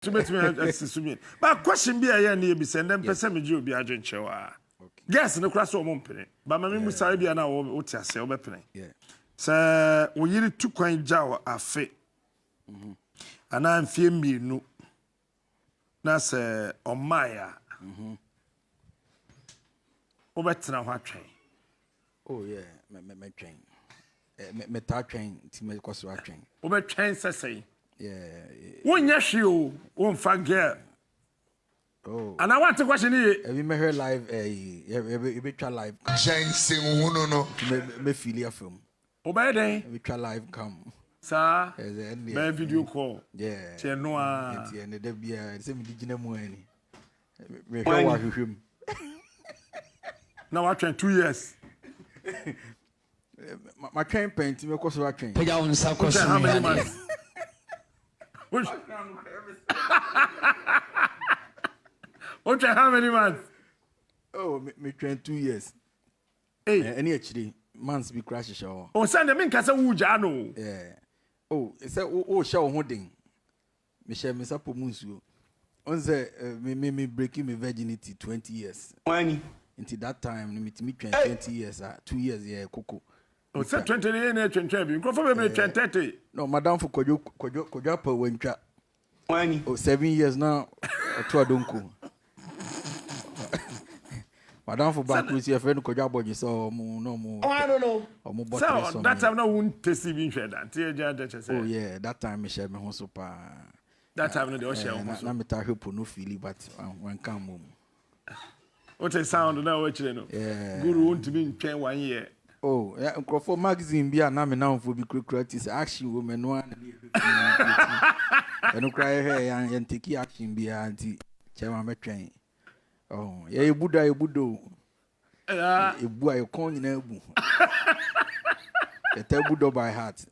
To bet me assuming. But question be a near be send them person me you be a drink chewa. Guess no class or mumpany. But my memory say be an hour what I say opening. Yeah. Sir, we yiri two coin jaw a fit. And I'm fear me no. That's on Maya. Obetina what train. Oh yeah, me train. Me tar train to me cause train. Obe train say. Yeah. One yes you won't forget. Oh. And I want to question you. Have you met her live? You try live. No. Me feel your film. Obey day. We try live come. Sir. Be video call. Yeah. Tie no a. Tie ne da bia. Se me digina mu ani. Me hwe wa hwehwem. Now I train 2 years. My train paint me cause I train. How many months? Which? How many months? Oh, me train 2 years. Hey, any actually months be crash show. Oh, send them in kasa wuja no. Yeah. Oh, it said oh show holding. Me share me sapo munsu. On say me breaking my virginity 20 years. Why? Until that time me train 20 years 2 years yeah koko. Oh, say 20 years na train. You go for me train 30. No, madam for kojo pa wentwa. Why? Oh, 7 years now. To adonko. Madam for back with your friend kojo aboje so no. Oh, I don't know. So that time no won't taste even share that. Oh yeah, that time me share me ho so pa. That time no dey share ho so. Na me ta help no feel but when come mom. What a sound now what you know. Yeah. Guru won't be in 1 year. Oh, yeah, for magazine be na me now for be creative action woman no and no cry here and take action be anti chairman me train. Oh, yeah, you budo. Yeah. You boy you con na bu. You tell budo by heart.